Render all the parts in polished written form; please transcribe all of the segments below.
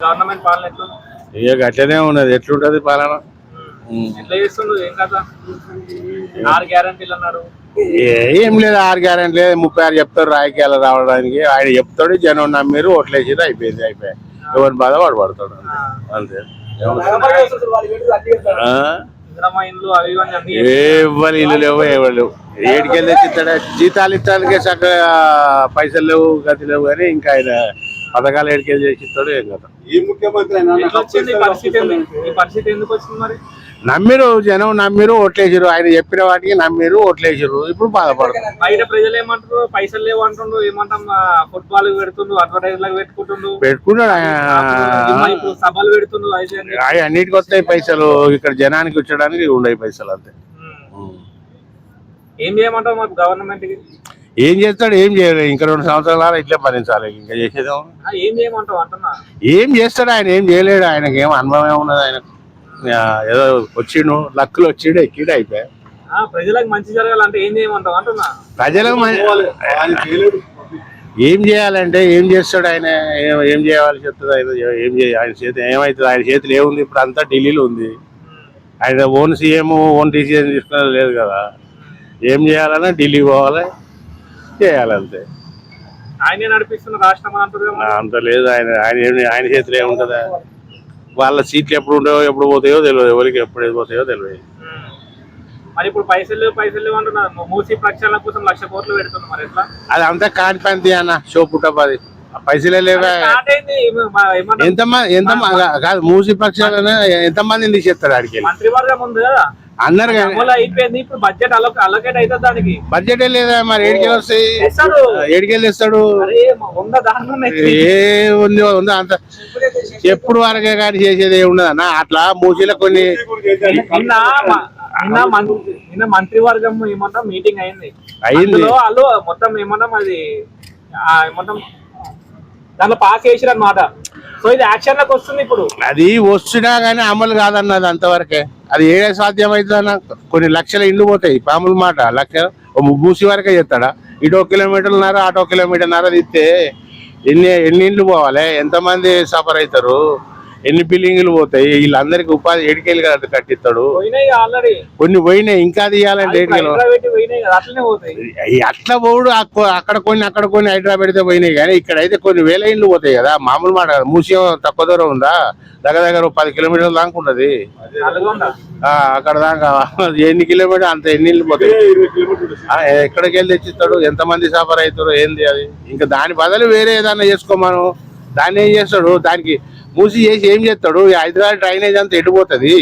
Government పాలన ఎట్లుంది? ఇక గట్లనే ఉన్నది. ఎట్లుంటది పాలన? ఎట్లా చేస్తుండ్రు? ఏం కదా 6 గ్యారెంటీలు అన్నాడు. ఏం లేదు, 6 గ్యారెంటీ లేదు, 36 చెప్తారు రాజకీయాలు రావడానికి. ఆయన చెప్తాడు, జనం నమ్మిరు, ఓట్లేసిరు, అయిపోయింది. ఎవరి బాధ వాడు పడతాడు అంతే. ఎవరు ఇల్లు లేవు, ఎవరు లేవు. ఏడికెళ్ళి తెచ్చిస్తాడా? జీతాలు ఇస్తానికే చక్కగా పైసలు లేవు, గతి లేవు. కానీ ఇంకా ఆయన పథకాలు ఏడికెళ్ళి చేసిస్తాడు ఏం కదా. ఈ ముఖ్యమంత్రి పరిస్థితి ఎందుకు వచ్చింది మరి? నమ్మిరు, జనం నమ్మిరు, ఓట్లేసిరు. ఆయన చెప్పిన వాటికి నమ్మిరు, ఓట్లేసిరు. ఇప్పుడు బాధపడతారు. బయట ప్రజలు ఏమంటారు? పైసలు లేవు అంటుండ్రు. ఏమంటాం, ఫుట్బాల్ పెడుతుండ్రు, అడ్వర్టైజ్ లాగా పెట్టుకున్నాడు. సభలు పెడుతుండ్రు. అన్నిటికి వస్తాయి పైసలు. ఇక్కడ జనానికి వచ్చడానికి ఉండవు పైసలు అంతే. ఏం చేయమంటావు మాకు గవర్నమెంట్ కి? ఏం చేస్తాడు? ఏం చేయలేదు. ఇంకా 2 సంవత్సరాలు ఇట్లే భరించాలి. ఇంకా చేసేదేమో. ఏం చేయమంటావు అంటున్నా? ఏం చేస్తాడు? ఆయన ఏం చేయలేడు. ఆయనకి ఏం అనుభవం ఉన్నది? ఆయన ఏదో వచ్చిండు, లక్కులు వచ్చిండు, ఎక్కిడు, అయిపోయా. ప్రజలకు మంచి జరగాలంటే ఏం చేయమంటావు అంటున్నా? ప్రజలకు ఏం చేయాలంటే ఏం చేస్తాడు ఆయన? ఏం చేయాలి చెప్తుంది ఆయన? ఏం ఆయన చేతి ఏమవుతుంది? ఆయన చేతిలో ఏముంది? ఇప్పుడు అంతా ఢిల్లీలో ఉంది. ఆయన ఓన్ సీఎం, ఓన్ డిసిజన్ తీసుకునేది లేదు కదా. ఏం చేయాలన్నా ఢిల్లీ పోవాలి, చేయాలంతే. ఆయనే నడిపిస్తున్న రాష్ట్రం అంత లేదు. ఆయన చేతిలో ఏముంటుందా? వాళ్ళ సీట్లు ఎప్పుడు ఉండవో, ఎప్పుడు పోతాయో తెలియదు. ఎవరికి ఎప్పుడు పోతాయో తెలియదు. మరి ఇప్పుడు పైసలు అంటున్నారు. మూసీ ప్రక్షాళన కోసం 1,00,000 కోట్లు పెడుతున్నారు. మరి ఎట్లా? అది అంతా కానిపంతి అన్న, షో పుట్టపది. పైసలే లేవా? ఎంతమంది కాదు, మూసీ ప్రక్షాళన ఎంతమందిని తీసేస్తాడు ఆడికి? మంత్రివర్గం ఉంది కదా అన్నారు కానీ అయిపోయింది. ఇప్పుడు బడ్జెట్ అలొకేట్ అవుతుంది దానికి. బడ్జెటే లేదా? మరి ఏడికెళ్ళి వస్తాయి? ఏడికెళ్ళి తెస్తాడు? ఏముంది ఉందా? అంత ఎప్పుడు వరకే కానీ చేసేది ఏముండదన్న. అట్లా మూసీలో కొన్ని నిన్న మంత్రివర్గం ఏమంటాం మీటింగ్ అయింది. వాళ్ళు మొత్తం ఏమంటాం అది ఏమంటాం దాంట్లో పాస్ చేసిరు అన్నమాట. సో ఇది యాక్షన్ లోకి వస్తుంది ఇప్పుడు. అది వస్తున్నా గానీ అమలు కాదన్నది అంతవరకే. అది ఏడే సాధ్యం అవుతుందన్న. కొన్ని లక్షల ఇండ్లు పోతాయి. పాముల మాట లక్ష మూసి వరకే చేస్తాడా? ఇటో కిలోమీటర్న్నర, అటో కిలోమీటర్న్నర తీస్తే ఎన్ని ఇండ్లు పోవాలి? ఎంతమంది సఫర్ అవుతారు? ఎన్ని బిల్డింగ్లు పోతాయి? వీళ్ళందరికి ఉపాధి ఏడికెళ్ళి కదా కట్టిస్తాడు. కొన్ని పోయినాయి, ఇంకా తీయాలంటే అట్లా పోడు. అక్కడ కొన్ని హైదరాబాద్ పెడితే పోయినాయి. కానీ ఇక్కడైతే కొన్ని వేల ఇండ్లు పోతాయి కదా. మామూలు మాట కదా. మూసేం తక్కువ దూరం ఉందా? దగ్గర 10 కిలోమీటర్ల దాకా ఉంటది. అక్కడ దాకా ఎన్ని కిలోమీటర్ అంత ఎన్ని ఇళ్ళు పోతాయి? ఎక్కడికి వెళ్ళి తెచ్చిస్తాడు? ఎంతమంది సఫర్ అవుతారు? ఏంది అది? ఇంకా దాని బదులు వేరే ఏదన్నా చేసుకోమను. దాన్ని ఏం చేస్తాడు? దానికి మూసి చేసి ఏం చేస్తాడు? హైదరాబాద్ డ్రైనేజ్ అంతా ఎడిపోతుంది.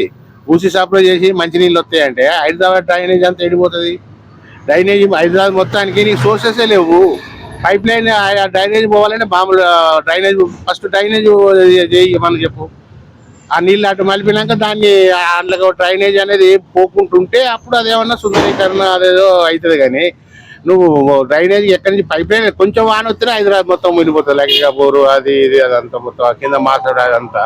మూసి సప్లై చేసి మంచినీళ్ళు వస్తాయంటే హైదరాబాద్ డ్రైనేజ్ అంతా ఎడిపోతుంది. డ్రైనేజ్ హైదరాబాద్ మొత్తానికి నీకు సోర్సెసే లేవు. పైప్ లైన్ డ్రైనేజ్ పోవాలంటే మామూలు డ్రైనేజ్ ఫస్ట్ డ్రైనేజ్ చేయి మనం చెప్పు. ఆ నీళ్ళు అటు మలిపినాక దాన్ని అందులో డ్రైనేజ్ అనేది పోకుంటుంటే అప్పుడు అదేమన్నా సుందరీకరణ అదేదో అవుతుంది. కానీ నువ్వు డ్రైనేజ్ ఎక్కడి నుంచి పైప్ లైన్ కొంచెం వాన వస్తేనే హైదరాబాద్ మొత్తం మునిగిపోతుంది. లెక్క బోరు అది ఇది అదంతా మొత్తం కింద మాట్లాడు అదంతా.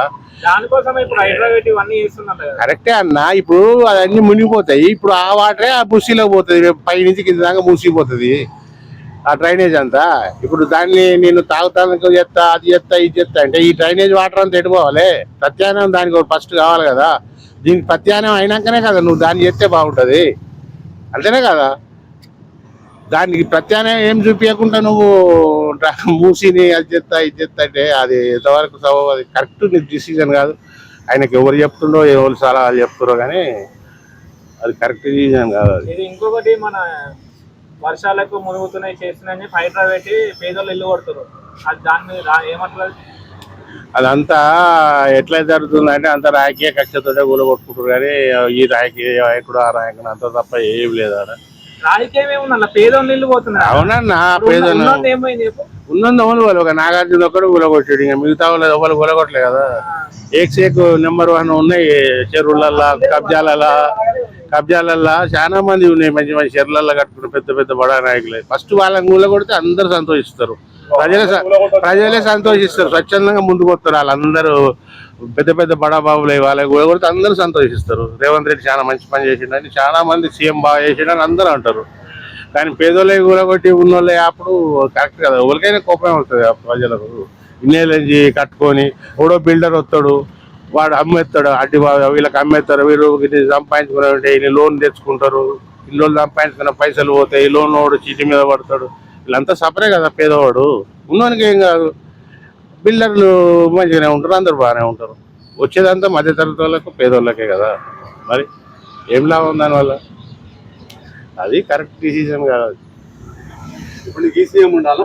కరెక్టే అన్న. ఇప్పుడు అవన్నీ మునిగిపోతాయి. ఇప్పుడు ఆ వాటరే ఆ బుస్సీలోకి పోతుంది. పైనుంచి కింద దాకా మూసిపోతుంది ఆ డ్రైనేజ్ అంతా. ఇప్పుడు దాన్ని నేను తాగుతానికి చేస్తా, అది చేస్తా, ఇది చేస్తా అంటే ఈ డ్రైనేజ్ వాటర్ అంతా ఎడిపోవాలి. ప్రత్యామ్నాయం దానికి ఫస్ట్ కావాలి కదా. దీనికి ప్రత్యామ్నాయం అయినాకనే కదా నువ్వు దాన్ని చేస్తే బాగుంటుంది. అంతేనే కదా. దానికి ప్రత్యామ్నాయం ఏం చూపించకుండా నువ్వు మూసిని అది చేస్తా, ఇది చేస్తా అంటే అది ఎంతవరకు అది కరెక్ట్ డిసిజన్ కాదు. ఆయనకి ఎవరు చెప్తుండో, ఎవరు సలహాలు చెప్తారో కానీ అది కరెక్ట్ డిసిజన్ కాదు. అది ఇంకొకటి మన వర్షాలకు మునుగుతున్నాయి చేస్తున్నాయని హైదరాబాద్ పేదోళ్ళు ఇల్లు కొడుతున్నారు. అది దాని మీద ఏమంటారు? అదంతా ఎట్లా జరుగుతుందంటే అంత రాజకీయ కక్షతోటే కూల కొట్టుకుంటారు. కానీ ఈ రాజకీయ నాయకుడు ఆ నాయకుడు అంత తప్ప ఏం లేదు. అవునన్నా, పేదోళ్ళు ఉన్నందు ఓలు ఒక నాగార్జున ఒకడు కూలగొట్టాడు. ఇంకా మిగతా వాళ్ళు ఎవరు కూలగొట్టలే కదా. ఏక్ నెంబర్ 1 ఉన్నాయి. చెరువులల్లా కబ్జాలల్లా చాలా మంది ఉన్నాయి. మంచి మంచి చెరువులల్లో కట్టుకున్న పెద్ద పెద్ద బడా నాయకులే. ఫస్ట్ వాళ్ళని కూలగొడితే అందరూ సంతోషిస్తారు. ప్రజలే సంతోషిస్తారు. స్వచ్ఛందంగా ముందుకు వస్తారు. వాళ్ళందరూ పెద్ద పెద్ద బడా బాబులు వాళ్ళకి కూలగొడితే అందరూ సంతోషిస్తారు. రేవంత్ రెడ్డి చాలా మంచి పని చేసిండని చాలా మంది సీఎం బాగా చేసిండని అందరూ అంటారు. కానీ పేదోళ్ళకి కూలగొట్టి ఉన్నోళ్ళే అప్పుడు కరెక్ట్ కదా. ఎవరికైనా కోపం వస్తుంది ప్రజలకు. ఇన్నేళ్ళంచి కట్టుకొని ఎవడో బిల్డర్ వస్తాడు, వాడు అమ్మేస్తాడు, అడ్డి వీళ్ళకి అమ్మేస్తారు, వీళ్ళు ఇది సంపాదించుకున్నారంటే ఇన్ని లోన్ తెచ్చుకుంటారు, ఇల్లు సంపాదించుకున్న పైసలు పోతాయి, లోన్ వాడు చీటి మీద పడతాడు. వీళ్ళంతా సపరే కదా, పేదవాడు ఉన్నవానికి ఏం కాదు. బిల్డర్లు మంచిగానే ఉంటారు, అందరు బాగానే ఉంటారు. వచ్చేదంతా మధ్యతరగతి వాళ్ళకు పేదోళ్ళకే కదా, మరి ఏం లాభం దానివల్ల? అది కరెక్ట్ డిసిజన్ కాదు. ఇప్పుడు నీకు ఈసీఎం ఉండాలా